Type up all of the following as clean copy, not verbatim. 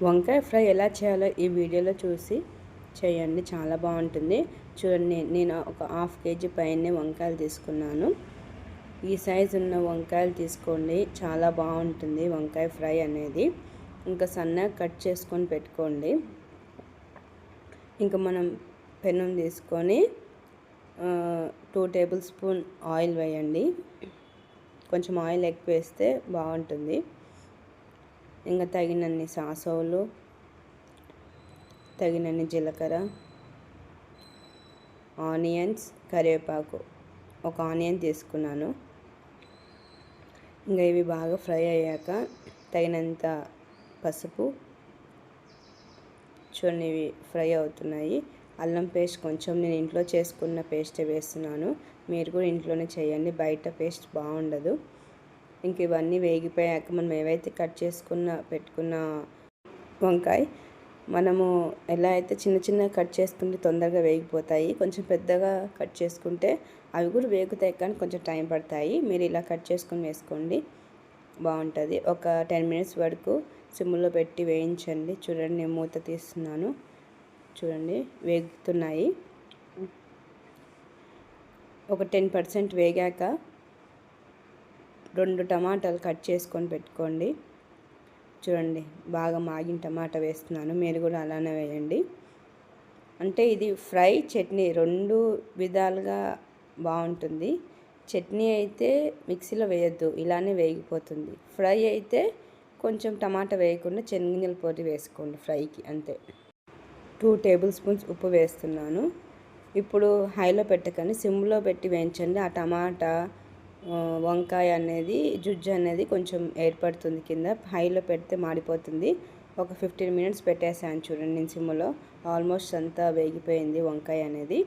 వంకాయ ఫ్రై ఎలా చేయాలో ఈ వీడియోలో చూసి చేయండి, చాలా బాగుంటుంది. చూడండి, నేను ఒక హాఫ్ కేజీ పైనే వంకాయలు తీసుకున్నాను. ఈ సైజు ఉన్న వంకాయలు తీసుకోండి, చాలా బాగుంటుంది వంకాయ ఫ్రై అనేది. ఇంకా సన్నగా కట్ చేసుకొని పెట్టుకోండి. ఇంకా మనం పెనం తీసుకొని 2 టేబుల్ స్పూన్ ఆయిల్ వేయండి. కొంచెం ఆయిల్ ఎక్కువ వేస్తే బాగుంటుంది. ఇంకా తగినన్ని సాసోలు, తగినన్ని జీలకర్ర, ఆనియన్స్, కరివేపాకు, ఒక ఆనియన్ తీసుకున్నాను. ఇంకా ఇవి బాగా ఫ్రై అయ్యాక తగినంత పసుపు. చూడండి, ఇవి ఫ్రై అవుతున్నాయి. అల్లం పేస్ట్ కొంచెం నేను ఇంట్లో చేసుకున్న పేస్టే వేస్తున్నాను. మీరు కూడా ఇంట్లోనే చేయండి, బయట పేస్ట్ బాగుండదు. ఇంక ఇవన్నీ వేగిపోయాక మనం ఏవైతే కట్ పెట్టుకున్న వంకాయ, మనము ఎలా అయితే చిన్న చిన్నగా కట్ చేసుకుంటే తొందరగా వేగిపోతాయి, కొంచెం పెద్దగా కట్ చేసుకుంటే అవి కూడా వేగుతాయి, కానీ కొంచెం టైం పడతాయి. మీరు ఇలా కట్ చేసుకొని వేసుకోండి, బాగుంటుంది. ఒక 10 మినిట్స్ వరకు సిమ్లో పెట్టి వేయించండి. చూడండి, నేను మూత తీస్తున్నాను. చూడండి, వేగుతున్నాయి. ఒక 10% వేగాక 2 టమాటాలు కట్ చేసుకొని పెట్టుకోండి. చూడండి, బాగా మాగిన టమాటా వేస్తున్నాను, మీరు కూడా అలానే వేయండి. అంటే ఇది ఫ్రై చట్నీ 2 విధాలుగా బాగుంటుంది. చట్నీ అయితే మిక్సీలో వేయద్దు, ఇలానే వేగిపోతుంది. ఫ్రై అయితే కొంచెం టమాటా వేయకుండా శనగగింజల పొడి వేసుకోండి ఫ్రైకి, అంతే. 2 టేబుల్ స్పూన్స్ ఉప్పు వేస్తున్నాను. ఇప్పుడు హైలో పెట్టకండి, సిమ్లో పెట్టి వేయించండి. ఆ టమాటా వంకాయ అనేది జుజ్జు అనేది కొంచెం ఏర్పడుతుంది కింద. హైలో పెడితే మాడిపోతుంది. ఒక 15 మినిట్స్ పెట్టేసాను. చూడండి, నేను సిమ్లో ఆల్మోస్ట్ అంతా వేగిపోయింది వంకాయ అనేది.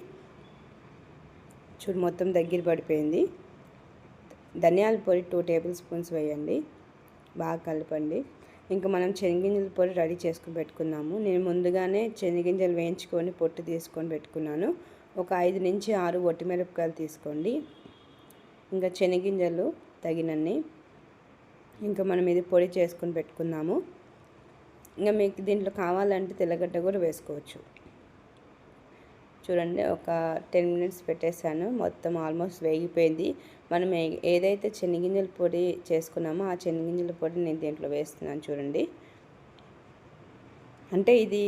చూడు, మొత్తం దగ్గర పడిపోయింది. ధనియాల పొడి 2 టేబుల్ స్పూన్స్ వేయండి, బాగా కలపండి. ఇంకా మనం శనగగింజల పొడి రెడీ చేసుకుని పెట్టుకున్నాము. నేను ముందుగానే శనగగింజలు వేయించుకొని పొట్టు తీసుకొని పెట్టుకున్నాను. ఒక 5 నుంచి 6 ఒట్టిమిరపకాయలు తీసుకోండి. ఇంకా శనగగింజలు తగినన్ని. ఇంకా మనం ఇది పొడి చేసుకొని పెట్టుకుందాము. ఇంకా మీకు దీంట్లో కావాలంటే తెల్లగడ్డ కూడా వేసుకోవచ్చు. చూడండి, ఒక 10 మినిట్స్ పెట్టేశాను, మొత్తం ఆల్మోస్ట్ వేగిపోయింది. మనం ఏదైతే శనగగింజల పొడి చేసుకున్నామో ఆ శనగగింజల పొడి నేను దీంట్లో వేస్తున్నాను. చూడండి, అంటే ఇది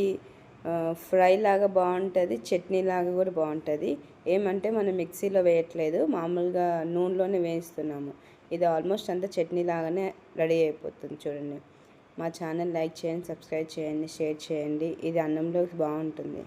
ఫ్రై లాగా బాగుంటుంది, చట్నీ లాగా కూడా బాగుంటుంది. ఏమంటే మనం మిక్సీలో వేయట్లేదు, మామూలుగా నూనెలోనే వేయిస్తున్నాము. ఇది ఆల్మోస్ట్ అంతా చట్నీ లాగానే రెడీ అయిపోతుంది. చూడండి, మా ఛానల్ లైక్ చేయండి, సబ్స్క్రైబ్ చేయండి, షేర్ చేయండి. ఇది అన్నంలోకి బాగుంటుంది.